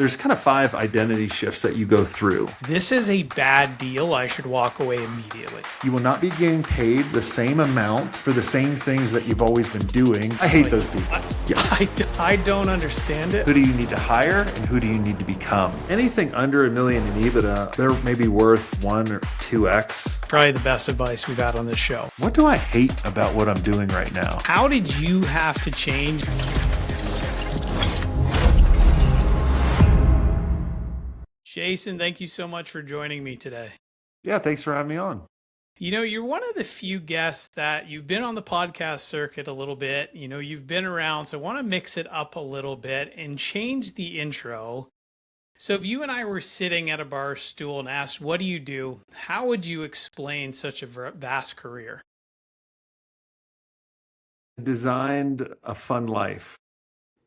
There's kind of 5 identity shifts that you go through. This is a bad deal. I should walk away immediately. You will not be getting paid the same amount for the same things that you've always been doing. I hate those people. I don't understand it. Who do you need to hire and who do you need to become? Anything under $1 million in EBITDA, they're maybe worth 1 or 2x. Probably the best advice we've had on this show. What do I hate about what I'm doing right now? How did you have to change? Jason, thank you so much for joining me today. Yeah, thanks for having me on. You know, you're one of the few guests that you've been on the podcast circuit a little bit. You know, you've been around, so I want to mix it up a little bit and change the intro. So if you and I were sitting at a bar stool and asked, what do you do? How would you explain such a vast career? Designed a fun life.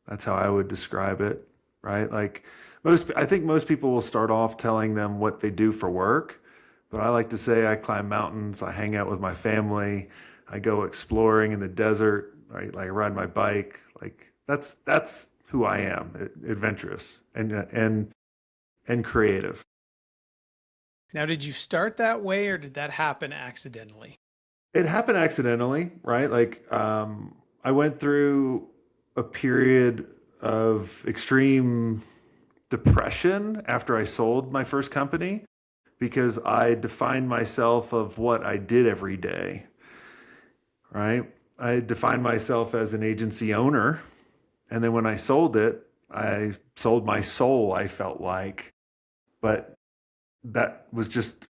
That's how I would describe it, right? Like I think most people will start off telling them what they do for work, but I like to say I climb mountains, I hang out with my family, I go exploring in the desert, right? Like I ride my bike. Like that's who I am, adventurous and creative. Now, did you start that way or did that happen accidentally? It happened accidentally, right? Like I went through a period of extreme depression after I sold my first company because I defined myself of what I did every day, right? I defined myself as an agency owner. And then when I sold it, I sold my soul, I felt like. But that was just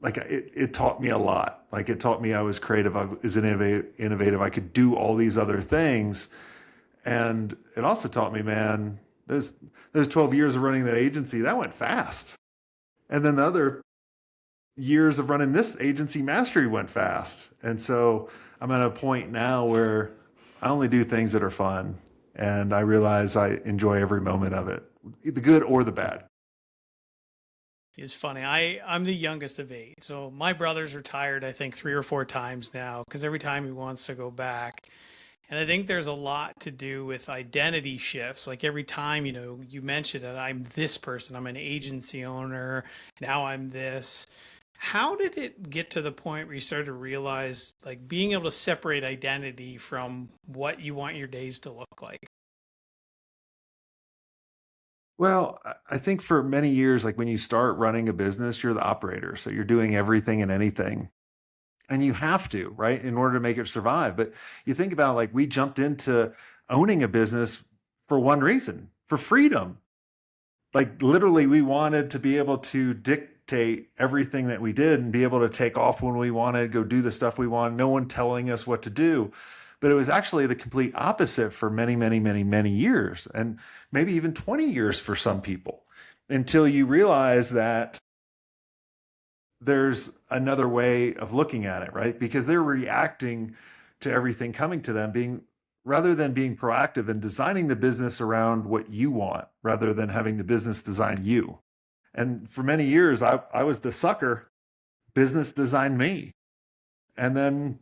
like, it taught me a lot. Like it taught me I was creative, I was innovative. I could do all these other things. And it also taught me, man, those 12 years of running that agency, that went fast. And then the other years of running this agency mastery went fast. And so I'm at a point now where I only do things that are fun. And I realize I enjoy every moment of it, the good or the bad. It's funny. I'm the youngest of 8. So my brother's retired, I think 3 or 4 times now, because every time he wants to go back. And I think there's a lot to do with identity shifts. Like every time, you know, you mentioned it, I'm this person, I'm an agency owner, now I'm this. How did it get to the point where you started to realize like being able to separate identity from what you want your days to look like? Well, I think for many years, like when you start running a business, you're the operator. So you're doing everything and anything. And you have to, right, in order to make it survive. But you think about like we jumped into owning a business for one reason, for freedom. Like literally we wanted to be able to dictate everything that we did and be able to take off when we wanted, go do the stuff we wanted, no one telling us what to do. But it was actually the complete opposite for many, many, many, many years, and maybe even 20 years for some people, until you realize that there's another way of looking at it, right? Because they're reacting to everything coming to them, rather than being proactive and designing the business around what you want, rather than having the business design you. And for many years, I was the sucker. Business designed me. And then,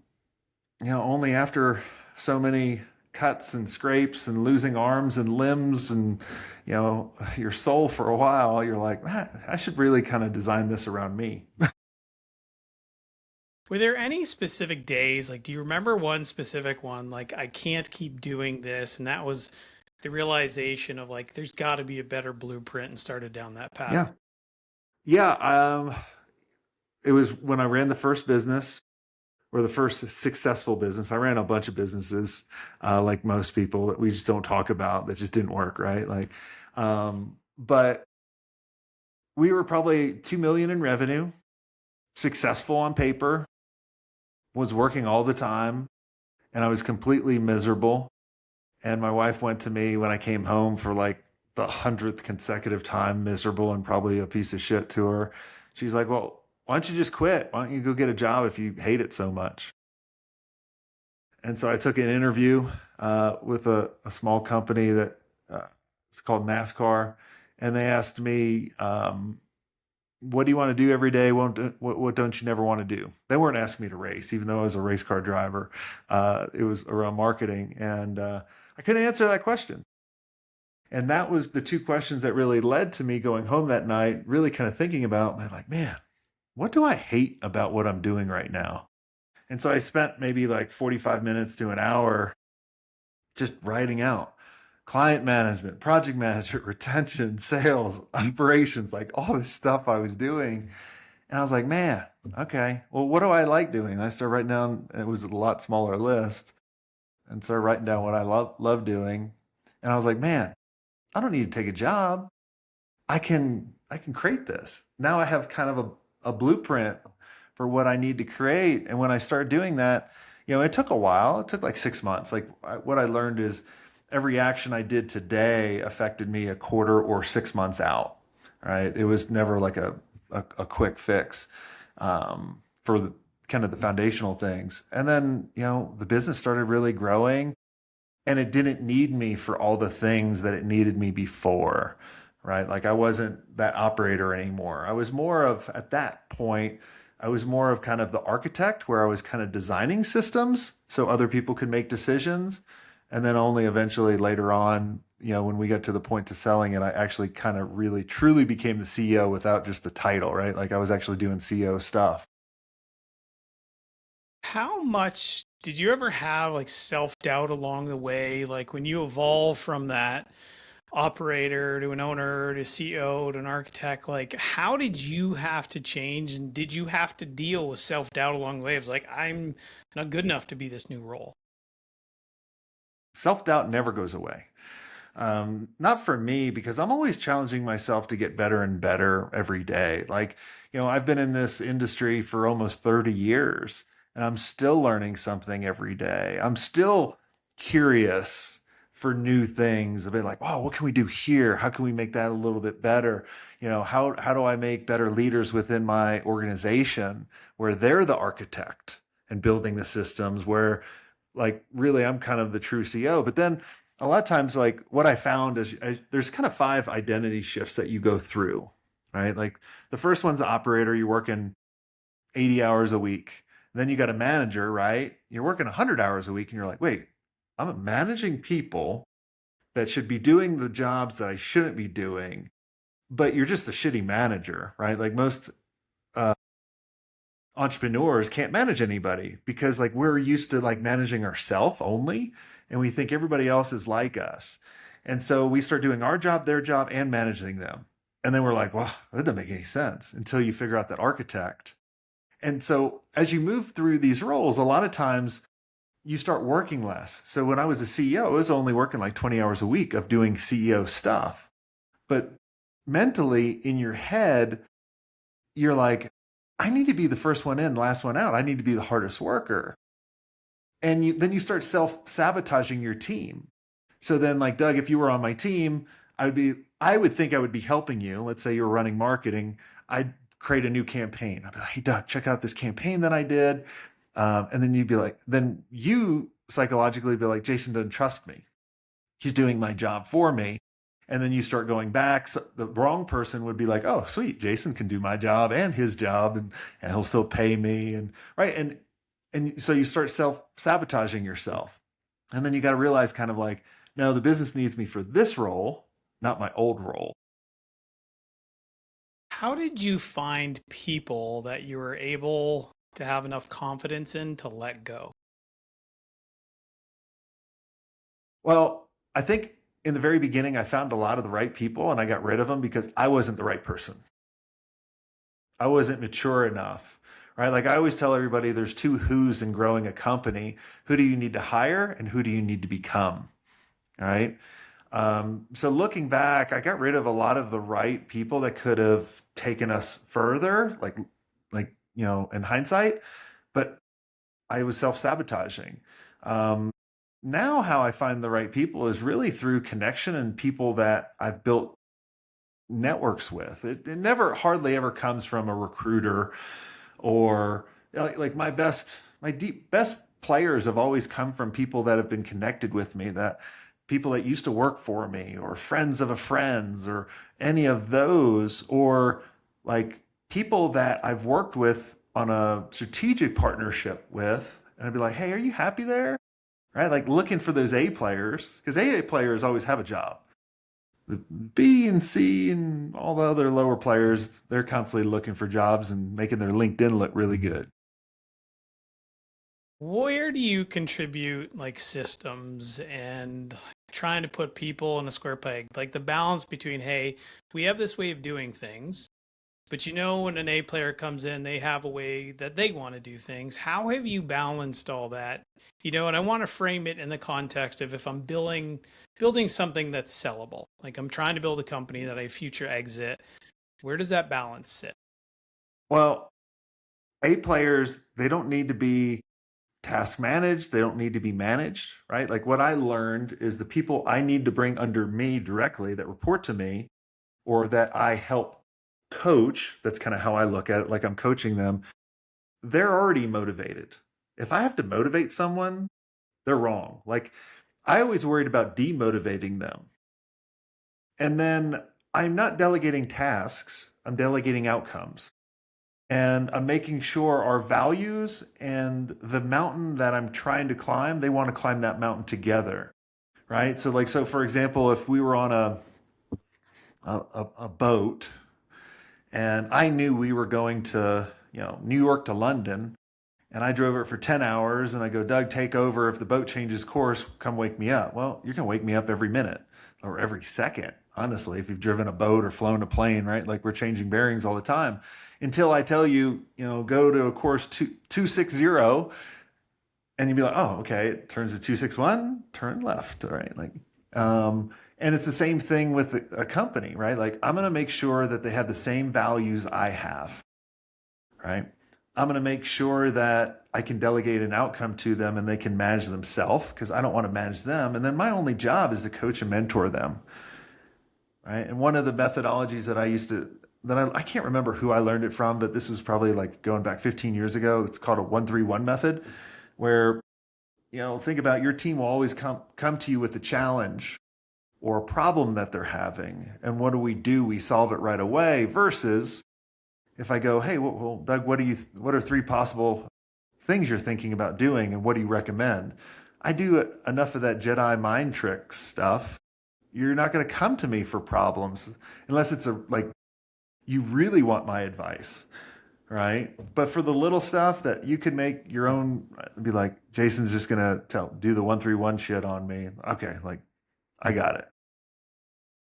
you know, only after so many cuts and scrapes and losing arms and limbs and, you know, your soul for a while, you're like, man, I should really kind of design this around me. Were there any specific days, like, do you remember one specific one, like, I can't keep doing this, and that was the realization of, like, there's got to be a better blueprint, and started down that path? Yeah. Yeah. It was when I ran the first business, or the first successful business. I ran a bunch of businesses, like most people, that we just don't talk about, that just didn't work, right? Like, but we were probably 2 million in revenue, successful on paper, was working all the time, and I was completely miserable. And my wife went to me when I came home for like the 100th consecutive time, miserable and probably a piece of shit to her. She's like, well, why don't you just quit? Why don't you go get a job if you hate it so much? And so I took an interview with a small company that it's called NASCAR. And they asked me, what do you want to do every day? What don't you never want to do? They weren't asking me to race, even though I was a race car driver. It was around marketing. And I couldn't answer that question. And that was the two questions that really led to me going home that night, really kind of thinking about, like, man, what do I hate about what I'm doing right now? And so I spent maybe like 45 minutes to an hour just writing out client management, project management, retention, sales, operations, like all this stuff I was doing. And I was like, man, okay, well, what do I like doing? And I started writing down, it was a lot smaller list, and started writing down what I love doing. And I was like, man, I don't need to take a job. I can create this. Now I have kind of a blueprint for what I need to create. And when I started doing that, it took a while. It took like 6 months. Like what I learned is every action I did today affected me a quarter or 6 months out. Right? It was never like a quick fix for the kind of the foundational things. And then the business started really growing, and it didn't need me for all the things that it needed me before, right? Like I wasn't that operator anymore. I was more of, at that point, I was more of kind of the architect, where I was kind of designing systems so other people could make decisions. And then only eventually later on, when we got to the point to selling it, I actually kind of really truly became the CEO without just the title, right? Like I was actually doing CEO stuff. How much did you ever have like self-doubt along the way? Like when you evolve from that operator to an owner to CEO to an architect, like how did you have to change, and did you have to deal with self-doubt along the way? It was like, I'm not good enough to be this new role. Self-doubt never goes away. Not for me, because I'm always challenging myself to get better and better every day. Like, I've been in this industry for almost 30 years, and I'm still learning something every day. I'm still curious for new things. A bit like, wow, what can we do here? How can we make that a little bit better? How do I make better leaders within my organization, where they're the architect and building the systems, where like really I'm kind of the true CEO. But then a lot of times, like what I found is there's kind of five identity shifts that you go through, right? Like the first one's the operator. You're working 80 hours a week. Then you got a manager, right? You're working 100 hours a week, and you're like, wait, I'm managing people that should be doing the jobs that I shouldn't be doing, but you're just a shitty manager, right? Like most uh, entrepreneurs can't manage anybody, because like we're used to like managing ourselves only, and we think everybody else is like us. And so we start doing our job, their job, and managing them. And then we're like, well, that doesn't make any sense, until you figure out that architect. And so as you move through these roles, a lot of times you start working less. So when I was a CEO, I was only working like 20 hours a week of doing CEO stuff. But mentally in your head, you're like, I need to be the first one in, last one out. I need to be the hardest worker. And then you start self-sabotaging your team. So then, like, Doug, if you were on my team, I would think I would be helping you. Let's say you were running marketing. I'd create a new campaign. I'd be like, hey, Doug, check out this campaign that I did. And then you'd be like, then you psychologically be like, Jason doesn't trust me. He's doing my job for me. And then you start going back. So the wrong person would be like, oh, sweet, Jason can do my job and his job, and he'll still pay me. And right. And so you start self-sabotaging yourself. And then you got to realize, kind of like, no, the business needs me for this role, not my old role. How did you find people that you were able to have enough confidence in to let go? Well, I think in the very beginning, I found a lot of the right people, and I got rid of them because I wasn't the right person. I wasn't mature enough, right? Like I always tell everybody, there's two who's in growing a company. Who do you need to hire, and who do you need to become? All right. So looking back, I got rid of a lot of the right people that could have taken us further, like, in hindsight, but I was self-sabotaging. Um, Now how I find the right people is really through connection and people that I've built networks with. It never hardly ever comes from a recruiter, or like my deep best players have always come from people that have been connected with me, that people that used to work for me, or friends of a friends, or any of those, or like people that I've worked with on a strategic partnership with, and I'd be like, hey, are you happy there? Right? Like looking for those A players, because A players always have a job. the B and C and all the other lower players, they're constantly looking for jobs and making their LinkedIn look really good. Where do you contribute like systems and trying to put people in a square peg? Like the balance between, hey, we have this way of doing things, but when an A player comes in, they have a way that they want to do things. How have you balanced all that? And I want to frame it in the context of if I'm building something that's sellable. Like I'm trying to build a company that I future exit. Where does that balance sit? Well, A players, they don't need to be task managed. They don't need to be managed, right? Like what I learned is the people I need to bring under me directly that report to me or that I help coach, that's kind of how I look at it, like I'm coaching them, they're already motivated. If I have to motivate someone, they're wrong. Like I always worried about demotivating them. And then I'm not delegating tasks, I'm delegating outcomes. And I'm making sure our values and the mountain that I'm trying to climb, they want to climb that mountain together, right? So for example, if we were on a boat and I knew we were going to, New York to London, and I drove it for 10 hours and I go, Doug, take over. If the boat changes course, come wake me up. Well, you're going to wake me up every minute or every second, honestly, if you've driven a boat or flown a plane, right? Like we're changing bearings all the time until I tell you, go to a course 260 and you'd be like, oh, okay, it turns to 261, turn left, all right? And it's the same thing with a company, right? Like I'm going to make sure that they have the same values I have, right? I'm going to make sure that I can delegate an outcome to them and they can manage themselves because I don't want to manage them. And then my only job is to coach and mentor them, right? And one of the methodologies that I used to, I can't remember who I learned it from, but this is probably like going back 15 years ago. It's called a 1-3-1 method where, think about your team will always come to you with a challenge or a problem that they're having. And what do? We solve it right away versus if I go, hey, well, Doug, what are 3 possible things you're thinking about doing and what do you recommend? I do enough of that Jedi mind trick stuff. You're not going to come to me for problems unless it's like you really want my advice, right? But for the little stuff that you could make your own, be like, Jason's just going to do the 1-3-1 shit on me. Okay, like I got it.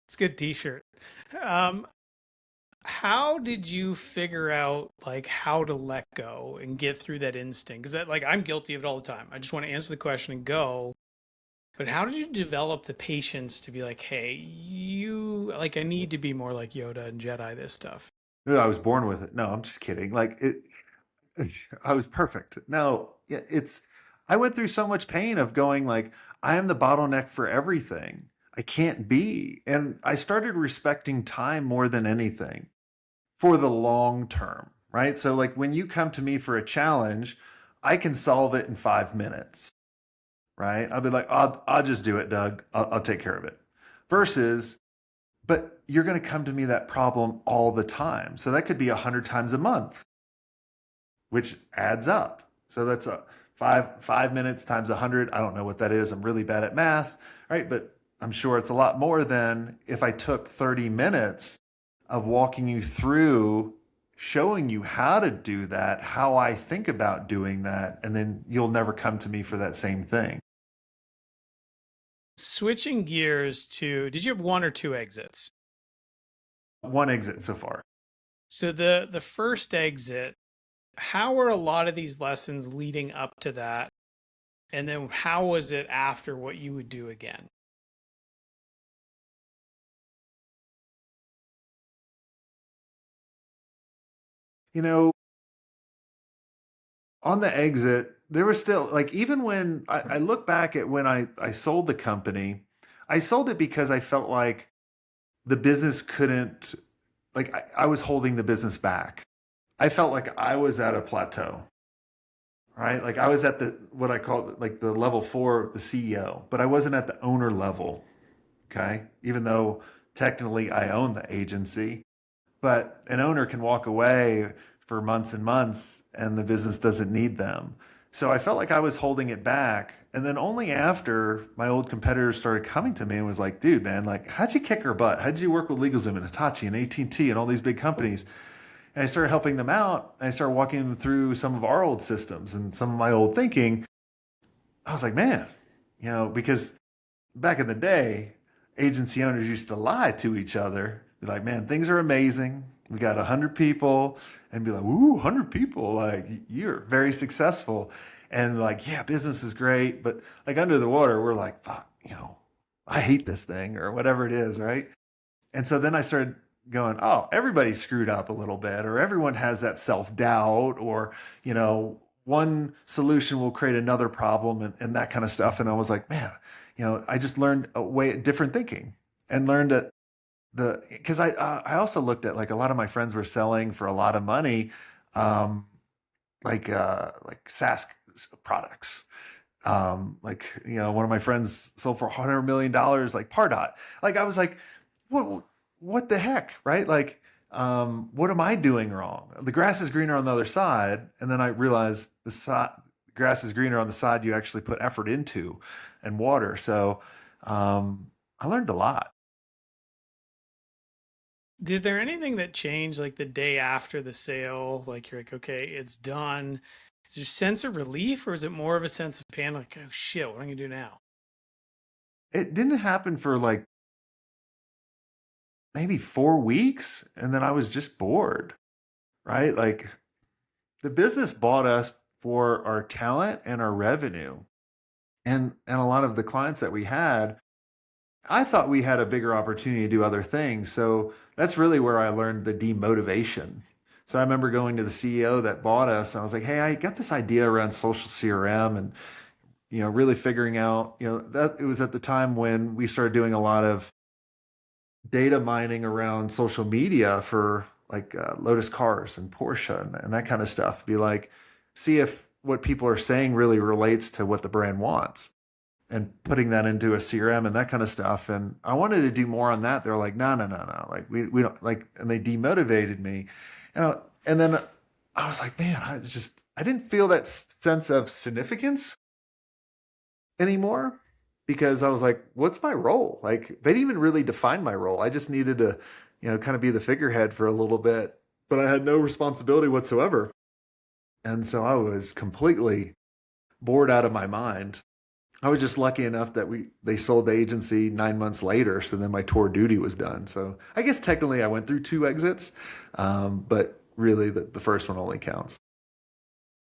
It's a good t-shirt. Um, how did you figure out like how to let go and get through that instinct? Because like I'm guilty of it all the time. I just want to answer the question and go. But how did you develop the patience to be like, hey, I need to be more like Yoda and Jedi this stuff? I was born with it. No, I'm just kidding. Like it, I was perfect. No, yeah, I went through so much pain of going like, I am the bottleneck for everything. I can't be. And I started respecting time more than anything for the long term, right? So like when you come to me for a challenge, I can solve it in 5 minutes, right? I'll be like, I'll just do it, Doug. I'll take care of it. Versus, but you're going to come to me that problem all the time. So that could be 100 times a month, which adds up. So that's a 5 minutes times 100. I don't know what that is. I'm really bad at math, right? But I'm sure it's a lot more than if I took 30 minutes of walking you through, showing you how to do that, how I think about doing that, and then you'll never come to me for that same thing. Switching gears to, did you have 1 or 2 exits? One exit so far. So the first exit, how were a lot of these lessons leading up to that? And then how was it after what you would do again? You know, on the exit, there was still like, even when I look back at when I sold the company, I sold it because I felt like the business couldn't, like, I was holding the business back. I felt like I was at a plateau, right? Like I was at what I call like the level 4, the CEO, but I wasn't at the owner level. Okay. Even though technically I own the agency, but an owner can walk away for months and months and the business doesn't need them. So I felt like I was holding it back. And then only after my old competitors started coming to me and was like, dude, man, like, how'd you kick our butt? How'd you work with LegalZoom and Hitachi and AT&T and T and all these big companies? And I started helping them out. I started walking them through some of our old systems and some of my old thinking. I was like, man, because back in the day, agency owners used to lie to each other, be like, man, things are amazing. We got 100 people, and be like, ooh, 100 people. Like, you're very successful. And like, yeah, business is great. But like under the water, we're like, fuck, I hate this thing or whatever it is. Right. And so then I started going, oh, everybody's screwed up a little bit, or everyone has that self doubt, or, one solution will create another problem and that kind of stuff. And I was like, man, I just learned a way different thinking and learned that because I also looked at like a lot of my friends were selling for a lot of money, um, like SaaS products. One of my friends sold for $100 million, like Pardot. Like I was like, what the heck, right? Like, what am I doing wrong? The grass is greener on the other side, and then I realized the grass is greener on the side you actually put effort into and water. So I learned a lot. Did there anything that changed like the day after the sale? Like you're like, okay, it's done. Is there a sense of relief or is it more of a sense of panic? Like, oh shit, what am I gonna do now? It didn't happen for like maybe 4 weeks, and then I was just bored, right? Like the business bought us for our talent and our revenue. And a lot of the clients that we had, I thought we had a bigger opportunity to do other things. So that's really where I learned the demotivation. So I remember going to the CEO that bought us, and I was like, "Hey, I got this idea around social CRM, and really figuring out, that it was at the time when we started doing a lot of data mining around social media for like Lotus Cars and Porsche and that kind of stuff. Be like, see if what people are saying really relates to what the brand wants." And putting that into a CRM and that kind of stuff. And I wanted to do more on that. They're like, no, no, no, no. Like we don't like, and they demotivated me. And then I was like, man, I didn't feel that sense of significance anymore because I was like, what's my role? Like they didn't even really define my role. I just needed to, kind of be the figurehead for a little bit, but I had no responsibility whatsoever. And so I was completely bored out of my mind. I was just lucky enough that they sold the agency 9 months later, so then my tour duty was done. So I guess technically I went through two exits, but really the first one only counts.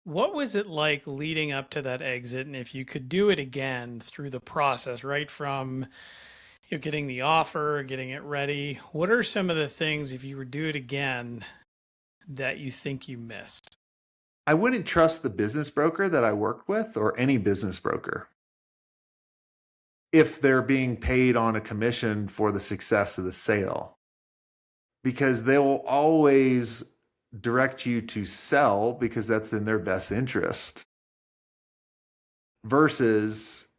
What was it like leading up to that exit? And if you could do it again through the process, right from getting the offer, getting it ready, what are some of the things, if you were to do it again, that you think you missed? I wouldn't trust the business broker that I worked with or any business broker if they're being paid on a commission for the success of the sale, because they will always direct you to sell because that's in their best interest versus,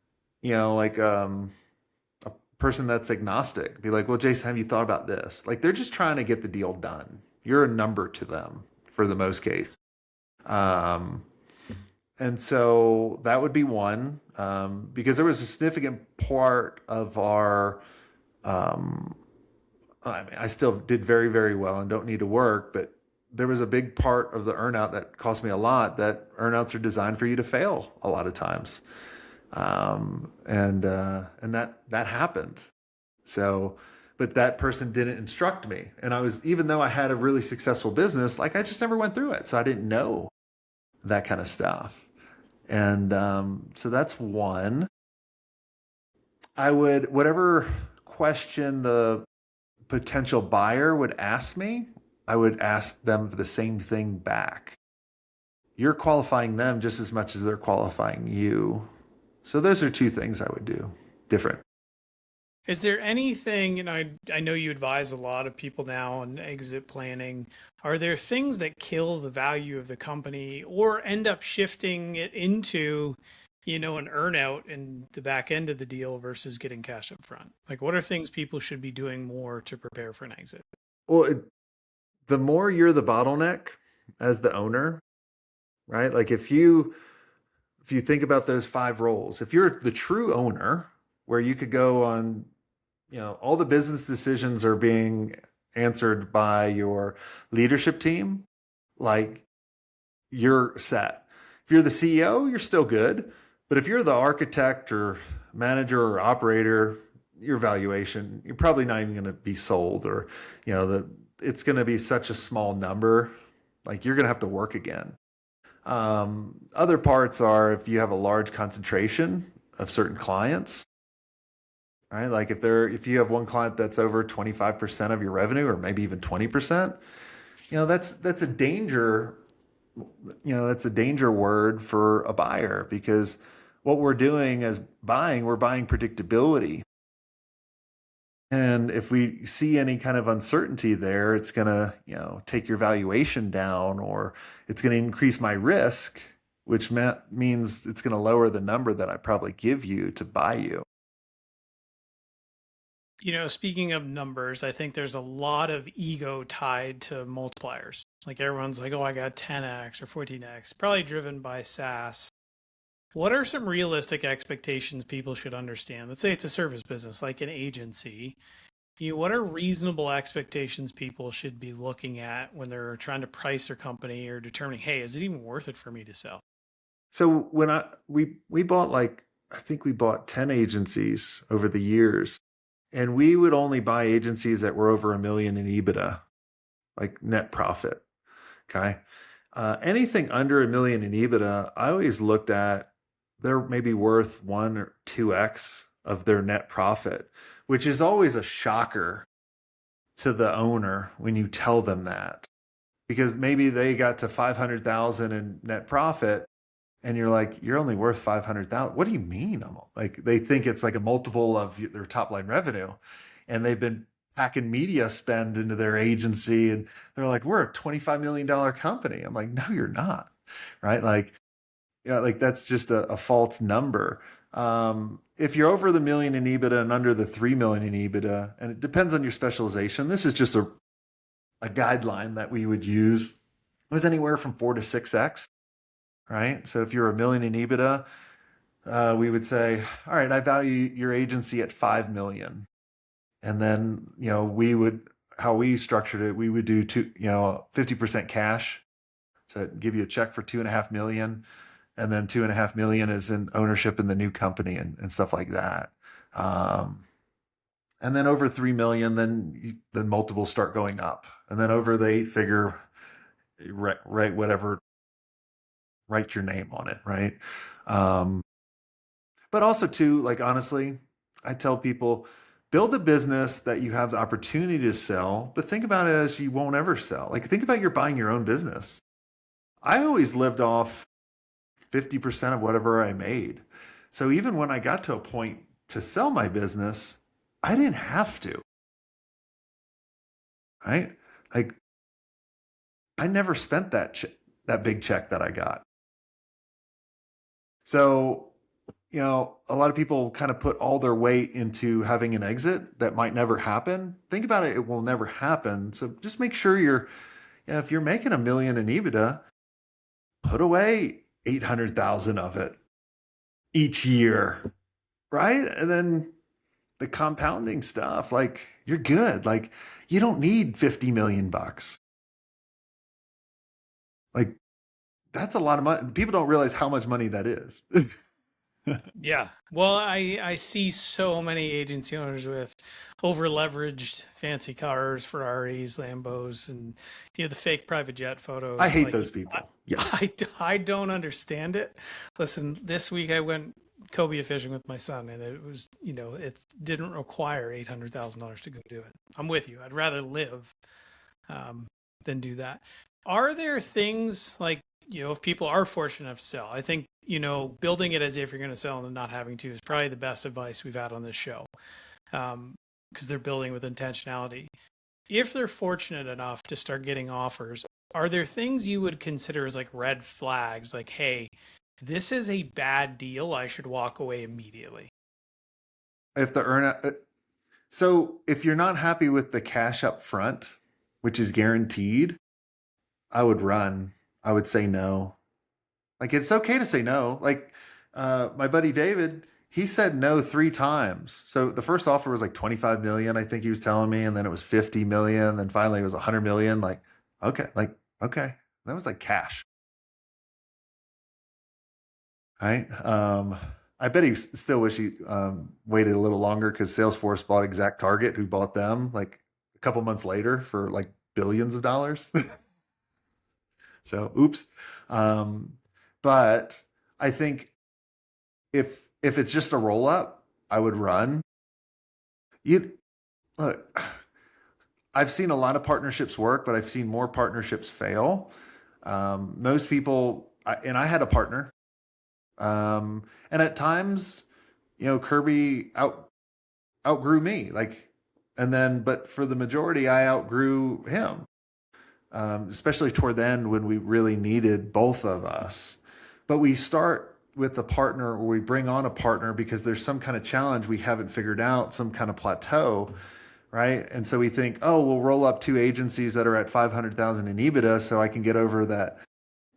like a person that's agnostic. Be like, well, Jason, have you thought about this? Like they're just trying to get the deal done. You're a number to them for the most case. Um, and so that would be one, because there was a significant part of our, um, I mean, I still did very, very well and don't need to work, but there was a big part of the earnout that cost me a lot. That earnouts are designed for you to fail a lot of times, and that happened. So, but that person didn't instruct me, and I was, even though I had a really successful business, like I just never went through it, so I didn't know that kind of stuff. And so that's one. I would, whatever question the potential buyer would ask me, I would ask them the same thing back. You're qualifying them just as much as they're qualifying you. So those are two things I would do different. Is there anything, I know you advise a lot of people now on exit planning. Are there things that kill the value of the company or end up shifting it into, an earnout in the back end of the deal versus getting cash up front? Like, what are things people should be doing more to prepare for an exit? Well, the more you're the bottleneck as the owner, right? Like if you if you think about those 5 roles, if you're the true owner, where you could go on, all the business decisions are being answered by your leadership team, like you're set. If you're the CEO, you're still good. But if you're the architect or manager or operator, your valuation, you're probably not even going to be sold, or, it's going to be such a small number. Like you're going to have to work again. Other parts are if you have a large concentration of certain clients, right? Like if you have one client that's over 25% of your revenue, or maybe even 20%, that's a danger. That's a danger word for a buyer, because what we're doing as buying, we're buying predictability. And if we see any kind of uncertainty there, it's going to, take your valuation down, or it's going to increase my risk, which means it's going to lower the number that I probably give you to buy you. Speaking of numbers, I think there's a lot of ego tied to multipliers. Like everyone's like, oh, I got 10x or 14x, probably driven by SaaS. What are some realistic expectations people should understand? Let's say it's a service business, like an agency. What are reasonable expectations people should be looking at when they're trying to price their company or determining, hey, is it even worth it for me to sell? So when we bought, like, I think we bought 10 agencies over the years, and we would only buy agencies that were over $1 million in EBITDA, like net profit. Okay. Anything under $1 million in EBITDA, I always looked at, they're maybe worth 1 or 2x of their net profit, which is always a shocker to the owner when you tell them that, because maybe they got to 500,000 in net profit, and you're like, you're only worth 500,000. What do you mean? Like, they think it's like a multiple of their top line revenue, and they've been packing media spend into their agency, and they're like, we're a $25 million company. I'm like, no, you're not. Right. Like, like that's just a false number. If you're over the million in EBITDA and under the 3 million in EBITDA, and it depends on your specialization, this is just a guideline that we would use. It was anywhere from 4 to 6x. Right. So if you're $1 million in EBITDA, we would say, all right, I value your agency at 5 million. And then, how we structured it, we would do 50% cash. So I'd give you a check for 2.5 million. And then 2.5 million is in ownership in the new company and stuff like that. And then over 3 million, then multiples start going up. And then over the 8-figure, write your name on it. Right. But also too, like, honestly, I tell people, build a business that you have the opportunity to sell, but think about it as you won't ever sell. Like, think about you're buying your own business. I always lived off 50% of whatever I made. So even when I got to a point to sell my business, I didn't have to. Right? Like, I never spent that big check that I got. So, a lot of people kind of put all their weight into having an exit that might never happen. Think about it, it will never happen. So just make sure if you're making $1 million in EBITDA, put away 800,000 of it each year, right? And then the compounding stuff, like, you're good. Like, you don't need 50 million bucks. Like, that's a lot of money. People don't realize how much money that is. Yeah. Well, I see so many agency owners with over leveraged fancy cars, Ferraris, Lambos, and the fake private jet photos. I hate Like, those people. Yeah. I don't understand it. Listen, this week I went cobia fishing with my son, and it was, it didn't require $800,000 to go do it. I'm with you. I'd rather live than do that. Are there things like, if people are fortunate enough to sell, I think, building it as if you're going to sell and not having to is probably the best advice we've had on this show, because they're building with intentionality. If they're fortunate enough to start getting offers, are there things you would consider as like red flags? Like, hey, this is a bad deal. I should walk away immediately. If the earn So if you're not happy with the cash up front, which is guaranteed, I would run. I would say no. Like it's okay to say no. Like my buddy David, he said no 3 times. So the first offer was like 25 million, I think he was telling me, and then it was 50 million, then finally it was 100 million. Like okay, that was like cash, right? I bet he still wish he waited a little longer because Salesforce bought Exact Target, who bought them like a couple months later for like billions of dollars. So, oops. Um, but I think if it's just a roll up, I would run. You look, I've seen a lot of partnerships work, but I've seen more partnerships fail. Most people, and I had a partner, and at times, Kirby outgrew me, like, and then, but for the majority, I outgrew him. Especially toward the end when we really needed both of us. But we start with a partner, or we bring on a partner because there's some kind of challenge we haven't figured out, some kind of plateau, right? And so we think, oh, we'll roll up 2 agencies that are at 500,000 in EBITDA so I can get over that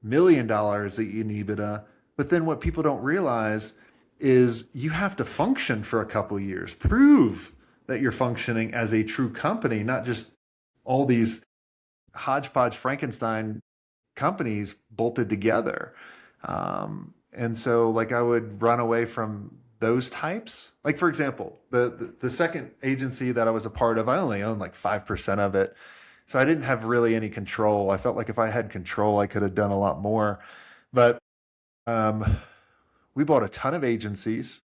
$1 million in EBITDA. But then what people don't realize is you have to function for a couple years, prove that you're functioning as a true company, not just all these hodgepodge Frankenstein companies bolted together. And so like I would run away from those types. Like for example, the second agency that I was a part of, I only owned like 5% of it. So I didn't have really any control. I felt like if I had control, I could have done a lot more. But um, we bought a ton of agencies.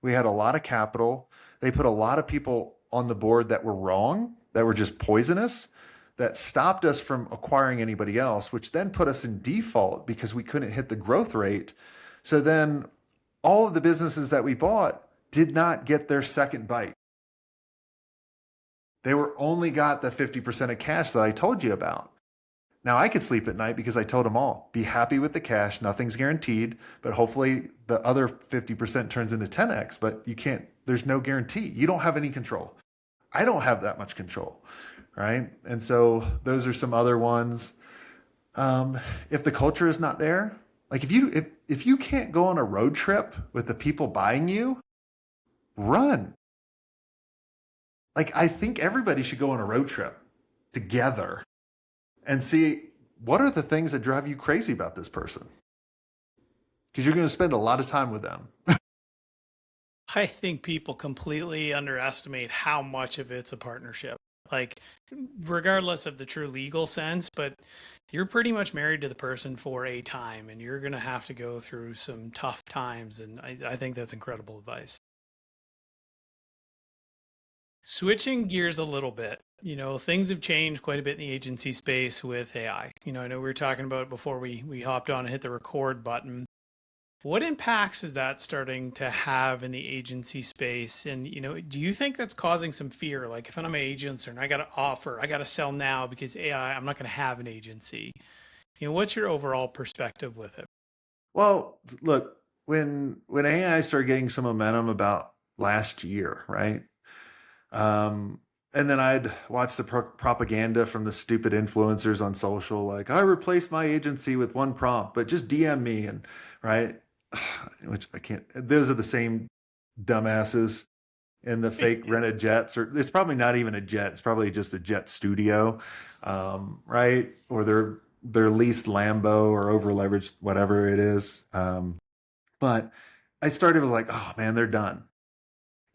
We had a lot of capital. They put a lot of people on the board that were wrong, that were just poisonous, that stopped us from acquiring anybody else, which then put us in default because we couldn't hit the growth rate. So then all of the businesses that we bought did not get their second bite. They were only got the 50% of cash that I told you about. Now I could sleep at night because I told them all, be happy with the cash. Nothing's guaranteed, but hopefully the other 50% turns into 10x, but you can't, there's no guarantee. You don't have any control. I don't have that much control. Right. And so those are some other ones. If the culture is not there, like if you can't go on a road trip with the people buying you, run. Like I think everybody should go on a road trip together and see what are the things that drive you crazy about this person. Because you're going to spend a lot of time with them. I think people completely underestimate how much of it's a partnership. Like, regardless of the true legal sense, but you're pretty much married to the person for a time and you're going to have to go through some tough times. And I think that's incredible advice. Switching gears a little bit, things have changed quite a bit in the agency space with AI. I know we were talking about it before we hopped on and hit the record button. What impacts is that starting to have in the agency space? And, do you think that's causing some fear? Like if I'm an agent and I got to offer, I got to sell now because AI, I'm not going to have an agency. What's your overall perspective with it? Well, look, when AI started getting some momentum about last year, right? And then I'd watch the propaganda from the stupid influencers on social, like I replaced my agency with one prompt, but just DM me and right, which I can't. Those are the same dumbasses in the fake rented jets, or it's probably not even a jet. It's probably just a jet studio, right? Or their leased Lambo or over leveraged, whatever it is. But I started with like, oh man, they're done.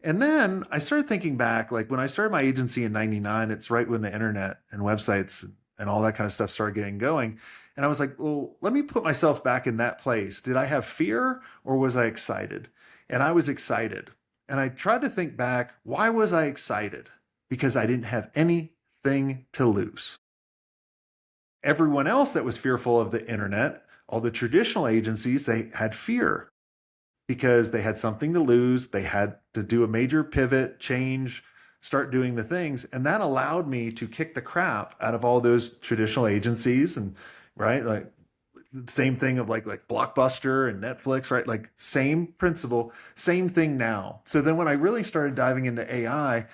And then I started thinking back, like when I started my agency in 99, it's right when the internet and websites and all that kind of stuff started getting going. And I was like, well, let me put myself back in that place. Did I have fear or was I excited? And I was excited. And I tried to think back, why was I excited? Because I didn't have anything to lose. Everyone else that was fearful of the internet, all the traditional agencies, they had fear because they had something to lose. They had to do a major pivot, change, start doing the things. And that allowed me to kick the crap out of all those traditional agencies and right, like same thing of like Blockbuster and Netflix, right? Like same principle, same thing now. So then when I really started diving into AI,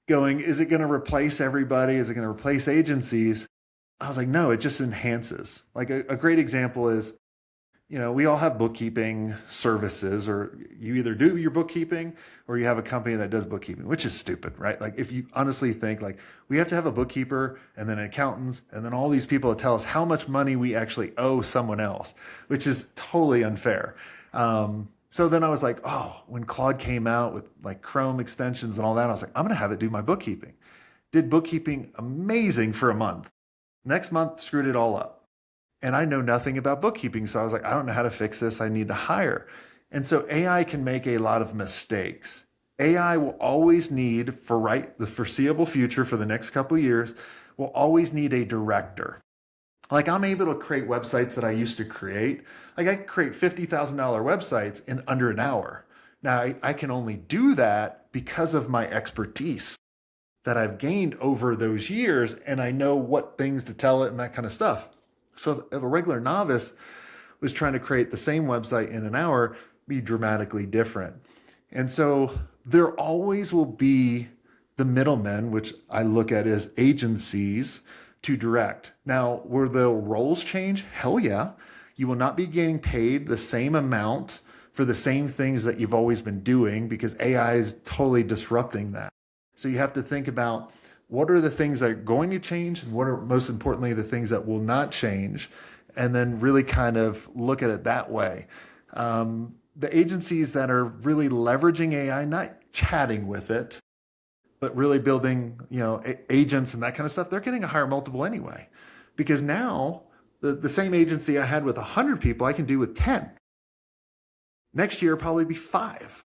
going, is it going to replace everybody? Is it going to replace agencies? I was like, no, it just enhances. Like a great example is, we all have bookkeeping services, or you either do your bookkeeping or you have a company that does bookkeeping, which is stupid, right? Like if you honestly think like we have to have a bookkeeper and then accountants and then all these people that tell us how much money we actually owe someone else, which is totally unfair. So then I was like, oh, when Claude came out with like Chrome extensions and all that, I was like, I'm going to have it do my bookkeeping. Did bookkeeping amazing for a month. Next month, screwed it all up. And I know nothing about bookkeeping. So I was like, I don't know how to fix this. I need to hire. And so AI can make a lot of mistakes. AI will always need, for the foreseeable future, for the next couple of years, will always need a director. Like I'm able to create websites that I used to create. Like I create $50,000 websites in under an hour. Now I can only do that because of my expertise that I've gained over those years, and I know what things to tell it and that kind of stuff. So if a regular novice was trying to create the same website in an hour, be dramatically different. And so there always will be the middlemen, which I look at as agencies, to direct. Now, will the roles change? Hell yeah. You will not be getting paid the same amount for the same things that you've always been doing because AI is totally disrupting that. So you have to think about what are the things that are going to change and what are most importantly the things that will not change, and then really kind of look at it that way. The agencies that are really leveraging AI, not chatting with it, but really building, agents and that kind of stuff, they're getting a higher multiple anyway. Because now the same agency I had with 100 people, I can do with 10. Next year, probably be 5,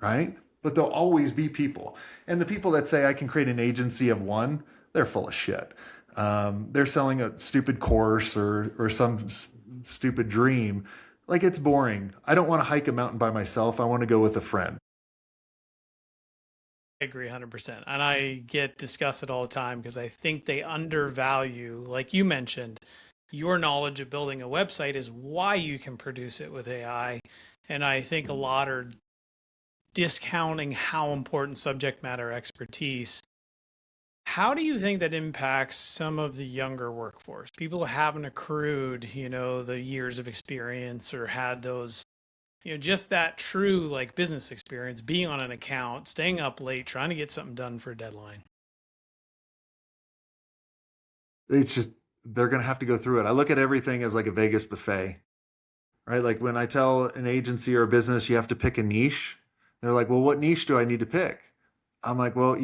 right? But there'll always be people. And the people that say I can create an agency of 1, they're full of shit. They're selling a stupid course or some stupid dream. Like it's boring. I don't want to hike a mountain by myself. I want to go with a friend. I agree 100%. And I get discussed it all the time because I think they undervalue, like you mentioned, your knowledge of building a website is why you can produce it with AI. And I think a lot are discounting how important subject matter expertise. How do you think that impacts some of the younger workforce? People who haven't accrued, the years of experience or had those, just that true like business experience, being on an account, staying up late, trying to get something done for a deadline. It's just, they're going to have to go through it. I look at everything as like a Vegas buffet, right? Like when I tell an agency or a business, you have to pick a niche, they're like, well, what niche do I need to pick? I'm like, well,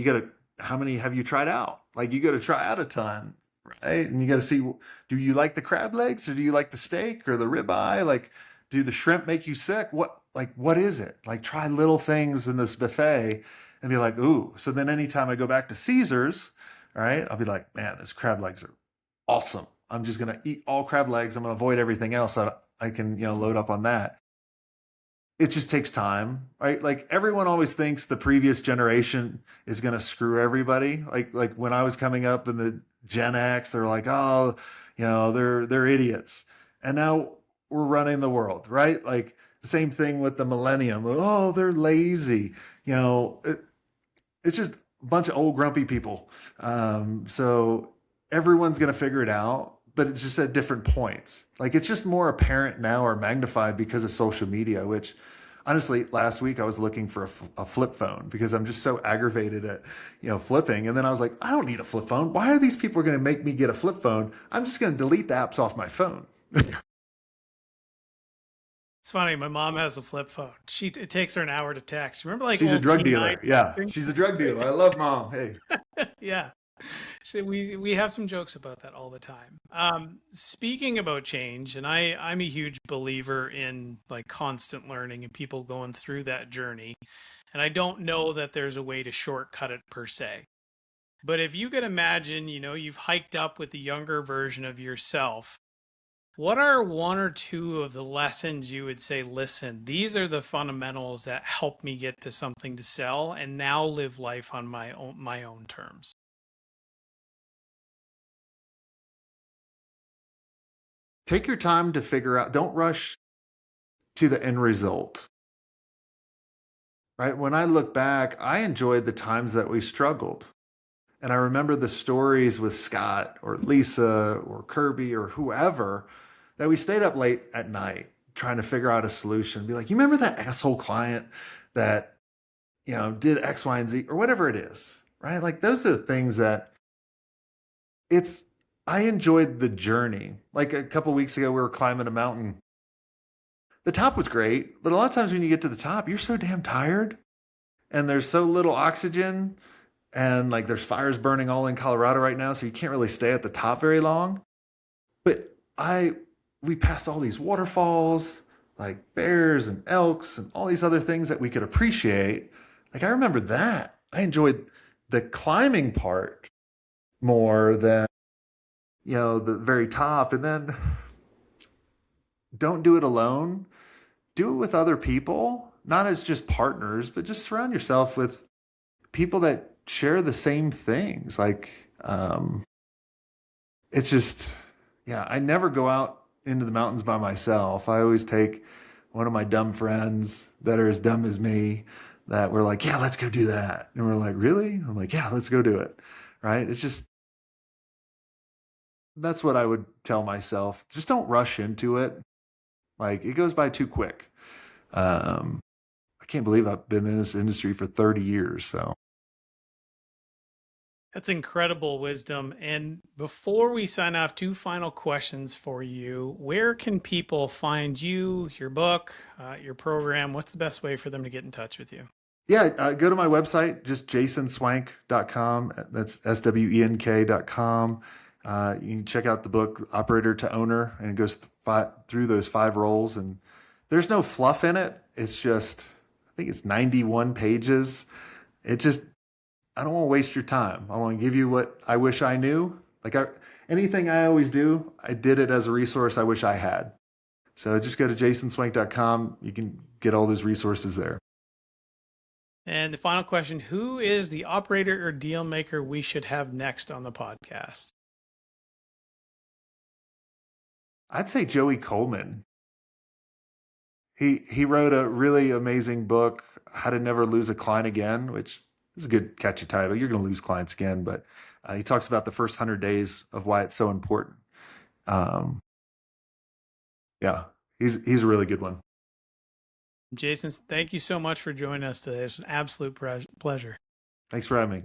how many have you tried out? Like you got to try out a ton, right? And you got to see, do you like the crab legs or do you like the steak or the ribeye? Like, do the shrimp make you sick? What is it? Like try little things in this buffet and be like, ooh. So then anytime I go back to Caesar's, all right, I'll be like, man, these crab legs are awesome. I'm just going to eat all crab legs. I'm going to avoid everything else that I can, load up on that. It just takes time, right? Like everyone always thinks the previous generation is going to screw everybody. Like when I was coming up in the Gen X, they're like, oh, they're idiots. And now we're running the world, right? Like the same thing with the millennium. Oh, they're lazy. It's just a bunch of old grumpy people. So everyone's going to figure it out, but it's just at different points. Like it's just more apparent now or magnified because of social media, which honestly, last week I was looking for a flip phone because I'm just so aggravated at, flipping. And then I was like, I don't need a flip phone. Why are these people going to make me get a flip phone? I'm just going to delete the apps off my phone. It's funny. My mom has a flip phone. It takes her an hour to text. Remember, like She's a old drug T9 dealer. Yeah, texting? she's a drug dealer. I love mom. Hey. Yeah. So we have some jokes about that all the time. Speaking about change, and I'm a huge believer in like constant learning and people going through that journey. And I don't know that there's a way to shortcut it per se. But if you could imagine, you've hiked up with the younger version of yourself, what are one or two of the lessons you would say, listen, these are the fundamentals that help me get to something to sell and now live life on my own terms? Take your time to figure out, don't rush to the end result. Right? When I look back, I enjoyed the times that we struggled. And I remember the stories with Scott or Lisa or Kirby or whoever that we stayed up late at night. trying to figure out a solution. Be like, you remember that asshole client that, did X, Y, and Z or whatever it is, right? Like those are the things that it's, I enjoyed the journey. Like a couple weeks ago, we were climbing a mountain. The top was great, but a lot of times when you get to the top, you're so damn tired and there's so little oxygen and like there's fires burning all in Colorado right now. So you can't really stay at the top very long. But we passed all these waterfalls, like bears and elks and all these other things that we could appreciate. Like I remember that. I enjoyed the climbing part more than, the very top. And then don't do it alone. Do it with other people, not as just partners, but just surround yourself with people that share the same things. Like, it's just, yeah, I never go out into the mountains by myself. I always take one of my dumb friends that are as dumb as me that we're like, yeah, let's go do that. And we're like, really? I'm like, yeah, let's go do it. Right. It's just, that's what I would tell myself. Just don't rush into it. Like it goes by too quick. I can't believe I've been in this industry for 30 years. So That's incredible wisdom. And before we sign off, two final questions for you. Where can people find you, your book, your program? What's the best way for them to get in touch with you? yeah, go to my website, just jasonswenk.com. That's SWENK.com. You can check out the book, Operator to Owner, and it goes through those 5 roles. And there's no fluff in it. It's just, I think it's 91 pages. It just, I don't want to waste your time. I want to give you what I wish I knew. Like anything I always do, I did it as a resource I wish I had. So just go to jasonswenk.com. You can get all those resources there. And the final question, who is the operator or deal maker we should have next on the podcast? I'd say Joey Coleman. He wrote a really amazing book, How to Never Lose a Client Again, which is a good catchy title. You're going to lose clients again, but he talks about the first 100 days of why it's so important. Um, yeah, he's a really good one. Jason, thank you so much for joining us today. It's an absolute pleasure. Thanks for having me.